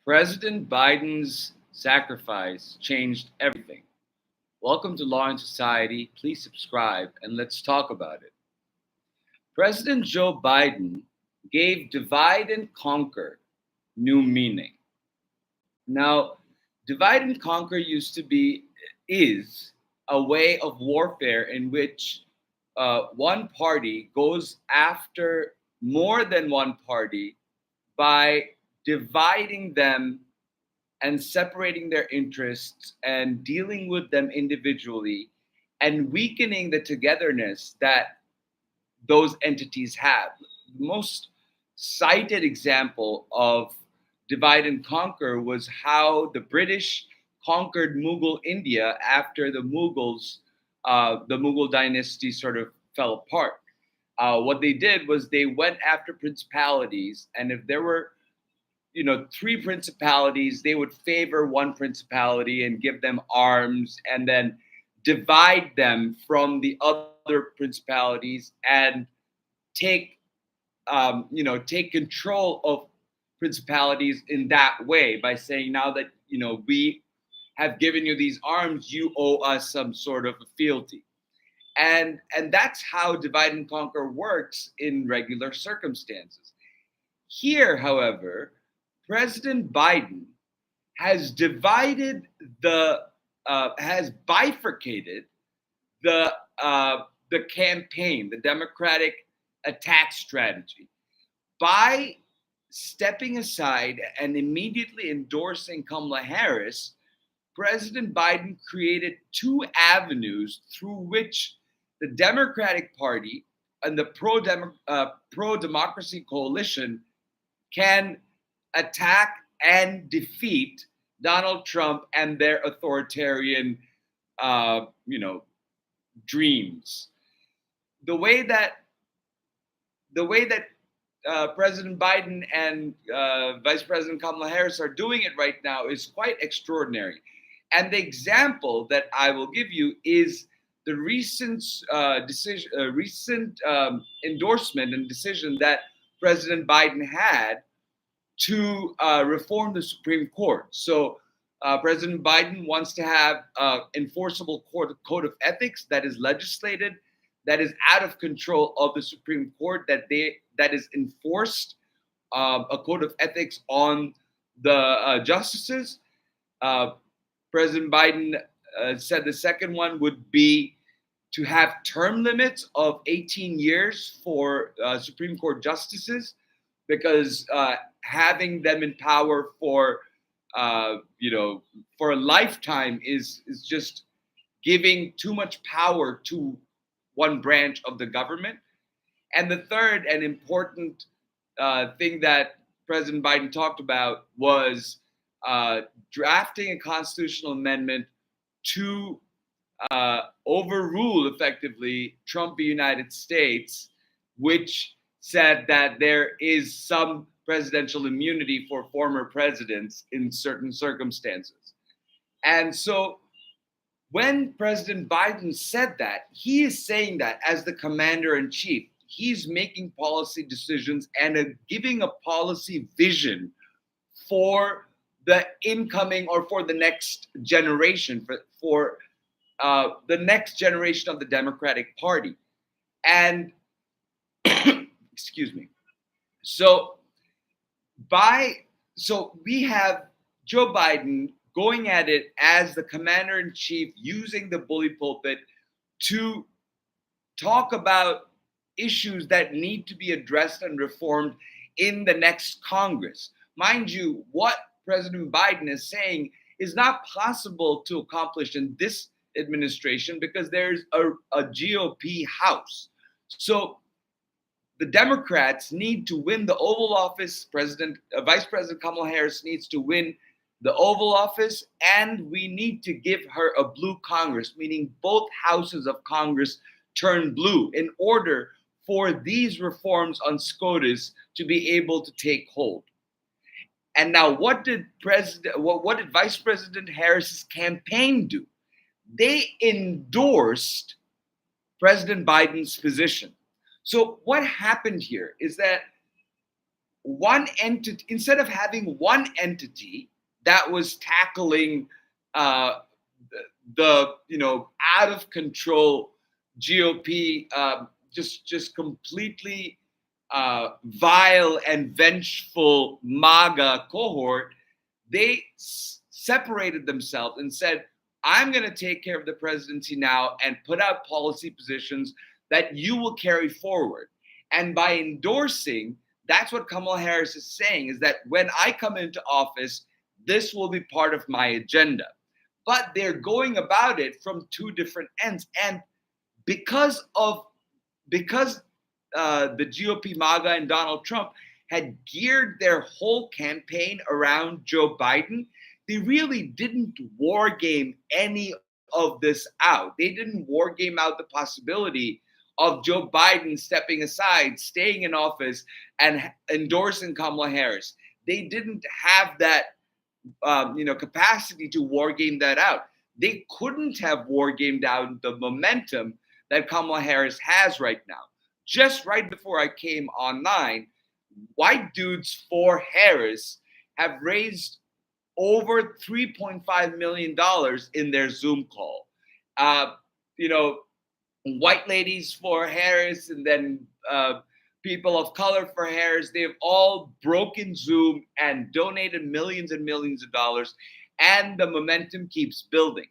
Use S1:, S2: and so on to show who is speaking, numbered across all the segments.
S1: President Biden's sacrifice changed everything. Welcome to Law and Society. Please subscribe and let's talk about it. President Joe Biden gave divide and conquer new meaning. Now, divide and conquer is a way of warfare in which one party goes after more than one party by dividing them and separating their interests and dealing with them individually and weakening the togetherness that those entities have. The most cited example of divide and conquer was how the British conquered Mughal India after the Mughal dynasty sort of fell apart. What they did was they went after principalities, and if there were three principalities, they would favor one principality and give them arms and then divide them from the other principalities and take take control of principalities in that way by saying, now that we have given you these arms, you owe us some sort of a fealty. And that's how divide and conquer works in regular circumstances. Here, however, President Biden has divided has bifurcated the the campaign, the Democratic attack strategy, by stepping aside and immediately endorsing Kamala Harris. President Biden created two avenues through which the Democratic Party and the pro democracy coalition can attack and defeat Donald Trump and their authoritarian, dreams. The way that President Biden and Vice President Kamala Harris are doing it right now is quite extraordinary. And the example that I will give you is the recent endorsement and decision that President Biden had to reform the Supreme Court. So President Biden wants to have an enforceable code of ethics that is legislated, that is out of control of the Supreme Court, that is enforced, a code of ethics on the justices. President Biden said the second one would be to have term limits of 18 years for Supreme Court justices, because having them in power for for a lifetime is just giving too much power to one branch of the government. And the third and important thing that President Biden talked about was drafting a constitutional amendment to overrule effectively Trump v. United States, which said that there is some presidential immunity for former presidents in certain circumstances. And so when President Biden said that, he is saying that as the commander in chief, he's making policy decisions and giving a policy vision for the incoming or for the next generation, for the next generation of the Democratic Party. And excuse me. So we have Joe Biden going at it as the commander in chief, using the bully pulpit to talk about issues that need to be addressed and reformed in the next Congress. Mind you, what President Biden is saying is not possible to accomplish in this administration because there's a GOP House. So the Democrats need to win the Oval Office. Vice President Kamala Harris needs to win the Oval Office, and we need to give her a blue Congress, meaning both houses of Congress turn blue in order for these reforms on SCOTUS to be able to take hold. And now, what did Vice President Harris's campaign do? They endorsed President Biden's position. So what happened here is that one entity, instead of having one entity that was tackling uh, the out of control GOP, just completely vile and vengeful MAGA cohort, they separated themselves and said, I'm going to take care of the presidency now and put out policy positions that you will carry forward. And by endorsing, that's what Kamala Harris is saying, is that when I come into office, this will be part of my agenda. But they're going about it from two different ends. And because of because the GOP, MAGA, and Donald Trump had geared their whole campaign around Joe Biden, they really didn't war game any of this out. They didn't war game out the possibility of Joe Biden stepping aside, staying in office, and endorsing Kamala Harris. They didn't have that capacity to war game that out. They couldn't have war gamed out the momentum that Kamala Harris has right now. Just right before I came online, White Dudes for Harris have raised over $3.5 million in their Zoom call. Uh, you know, White Ladies for Harris, and then people of color for Harris, they've all broken Zoom and donated millions and millions of dollars, and the momentum keeps building.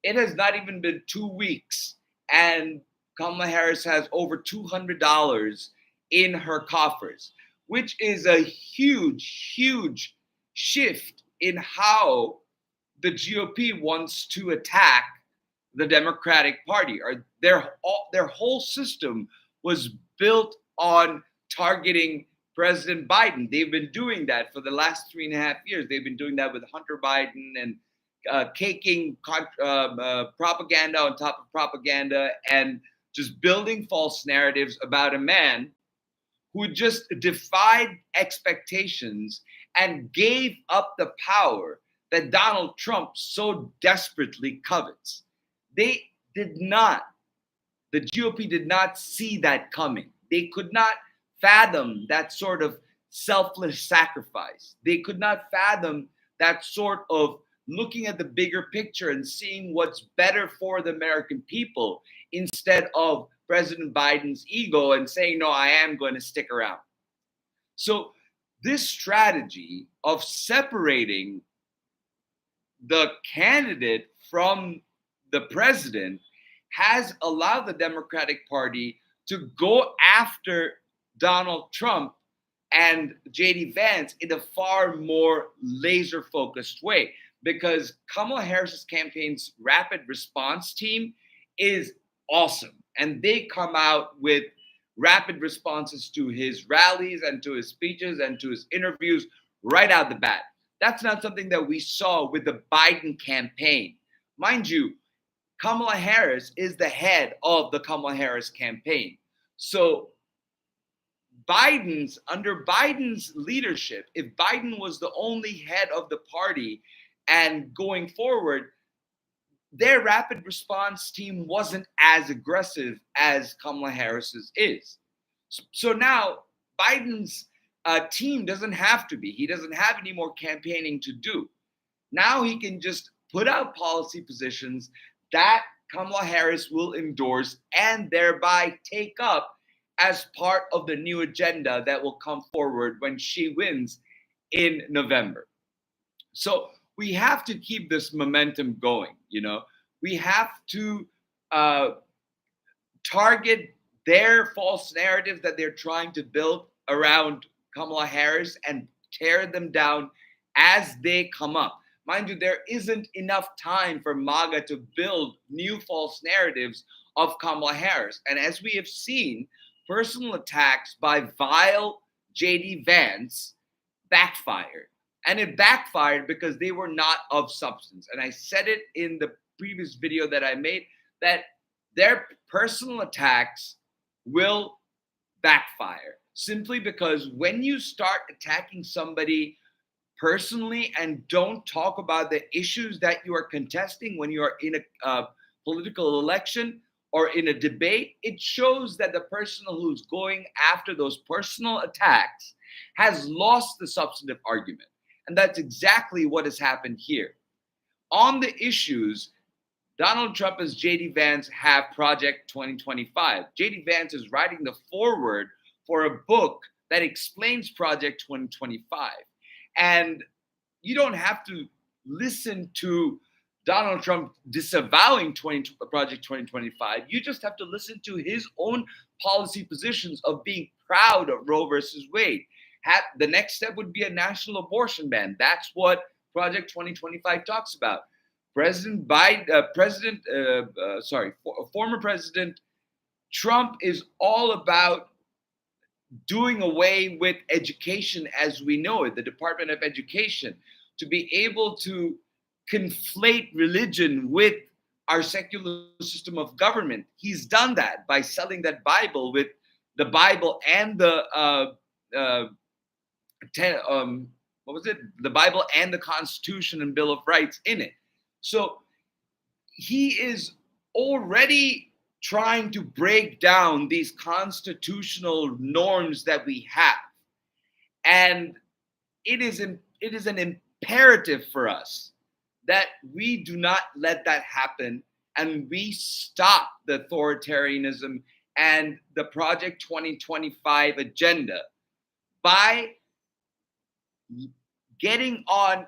S1: It has not even been 2 weeks, and Kamala Harris has over $200 in her coffers, which is a huge, huge shift in how the GOP wants to attack the Democratic Party. Or their whole system was built on targeting President Biden. They've been doing that for the last 3.5 years. They've been doing that with Hunter Biden and caking propaganda on top of propaganda and just building false narratives about a man who just defied expectations and gave up the power that Donald Trump so desperately covets. They did not, the GOP did not see that coming. They could not fathom that sort of selfless sacrifice. They could not fathom that sort of looking at the bigger picture and seeing what's better for the American people instead of President Biden's ego and saying, no, I am going to stick around. So this strategy of separating the candidate from the president has allowed the Democratic Party to go after Donald Trump and JD Vance in a far more laser focused way, because Kamala Harris's campaign's rapid response team is awesome. And they come out with rapid responses to his rallies and to his speeches and to his interviews right out the bat. That's not something that we saw with the Biden campaign. Mind you, Kamala Harris is the head of the Kamala Harris campaign. So under Biden's leadership, if Biden was the only head of the party and going forward, their rapid response team wasn't as aggressive as Kamala Harris's is. So now Biden's team doesn't have to be. He doesn't have any more campaigning to do. Now he can just put out policy positions that Kamala Harris will endorse and thereby take up as part of the new agenda that will come forward when she wins in November. So we have to keep this momentum going. We have to target their false narrative that they're trying to build around Kamala Harris and tear them down as they come up. Mind you, there isn't enough time for MAGA to build new false narratives of Kamala Harris. And as we have seen, personal attacks by vile JD Vance backfired. And it backfired because they were not of substance. And I said it in the previous video that I made, that their personal attacks will backfire simply because when you start attacking somebody personally and don't talk about the issues that you are contesting when you are in a political election, or in a debate, it shows that the person who's going after those personal attacks has lost the substantive argument. And that's exactly what has happened here. On the issues, Donald Trump and J.D. Vance have Project 2025. J.D. Vance is writing the foreword for a book that explains Project 2025. And you don't have to listen to Donald Trump disavowing Project 2025. You just have to listen to his own policy positions of being proud of Roe versus Wade. The next step would be a national abortion ban. That's what Project 2025 talks about. Former President Trump is all about doing away with education as we know it, the Department of Education, to be able to conflate religion with our secular system of government. He's done that by selling that Bible with the Bible and the the Bible and the Constitution and Bill of Rights in it. So he is already trying to break down these constitutional norms that we have. And it is an imperative for us that we do not let that happen and we stop the authoritarianism and the Project 2025 agenda by getting on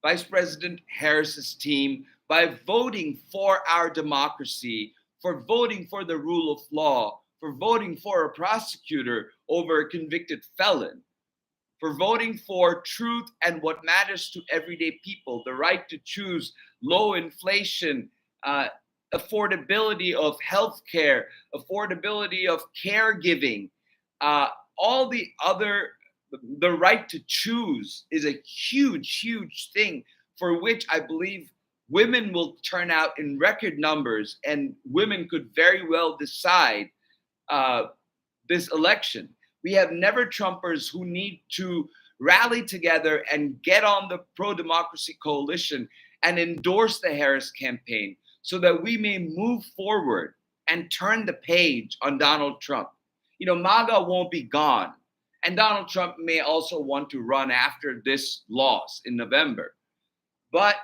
S1: Vice President Harris's team, by voting for our democracy, for voting for the rule of law, for voting for a prosecutor over a convicted felon, for voting for truth and what matters to everyday people, the right to choose, low inflation, affordability of healthcare, affordability of caregiving, all the other, the right to choose is a huge, huge thing for which I believe women will turn out in record numbers, and women could very well decide this election. We have never Trumpers who need to rally together and get on the pro-democracy coalition and endorse the Harris campaign so that we may move forward and turn the page on Donald Trump. You know, MAGA won't be gone. And Donald Trump may also want to run after this loss in November. But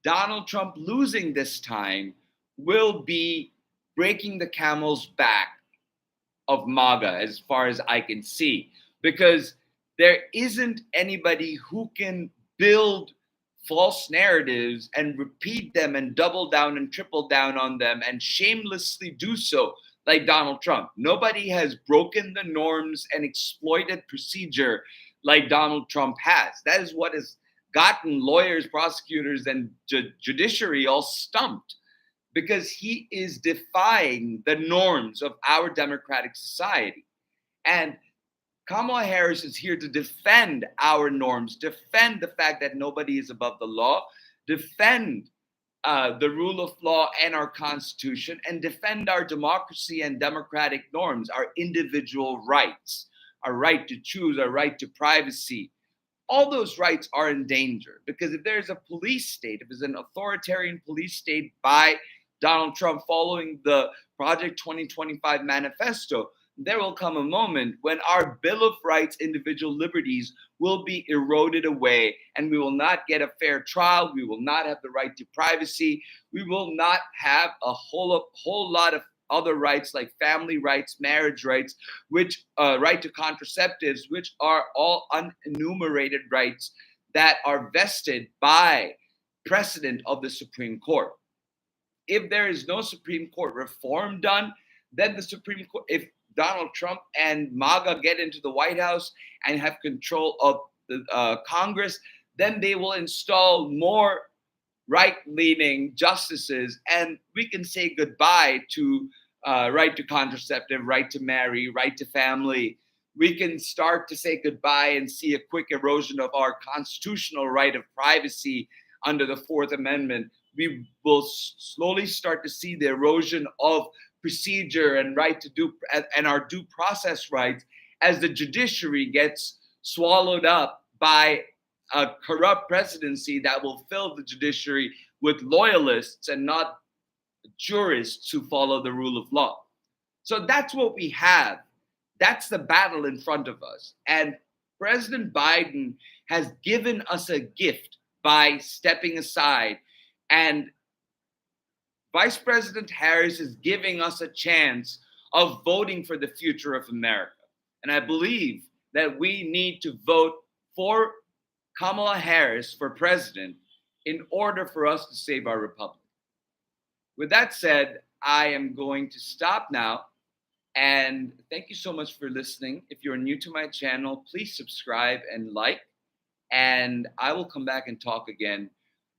S1: Donald Trump losing this time will be breaking the camel's back of MAGA as far as I can see, because there isn't anybody who can build false narratives and repeat them and double down and triple down on them and shamelessly do so like Donald Trump. Nobody has broken the norms and exploited procedure like Donald Trump has. That is what has gotten lawyers, prosecutors, and judiciary all stumped, because he is defying the norms of our democratic society. And Kamala Harris is here to defend our norms, defend the fact that nobody is above the law, defend the rule of law and our Constitution, and defend our democracy and democratic norms, our individual rights, our right to choose, our right to privacy. All those rights are in danger, because if there's a police state, if it's an authoritarian police state by Donald Trump following the Project 2025 manifesto, there will come a moment when our Bill of Rights, individual liberties will be eroded away, and we will not get a fair trial. We will not have the right to privacy. We will not have a whole lot of other rights like family rights, marriage rights, which right to contraceptives, which are all unenumerated rights that are vested by precedent of the Supreme Court. If there is no Supreme Court reform done, then the Supreme Court, if Donald Trump and MAGA get into the White House and have control of the Congress, then they will install more right-leaning justices, and we can say goodbye to right to contraceptive, right to marry, right to family. We can start to say goodbye and see a quick erosion of our constitutional right of privacy under the Fourth Amendment. We will slowly start to see the erosion of procedure and right to do and our due process rights as the judiciary gets swallowed up by a corrupt presidency that will fill the judiciary with loyalists and not jurists who follow the rule of law. So that's what we have. That's the battle in front of us. And President Biden has given us a gift by stepping aside. And Vice President Harris is giving us a chance of voting for the future of America. And I believe that we need to vote for Kamala Harris for president in order for us to save our republic. With that said, I am going to stop now. And thank you so much for listening. If you're new to my channel, please subscribe and like. And I will come back and talk again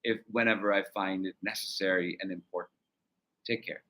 S1: if whenever I find it necessary and important. Take care.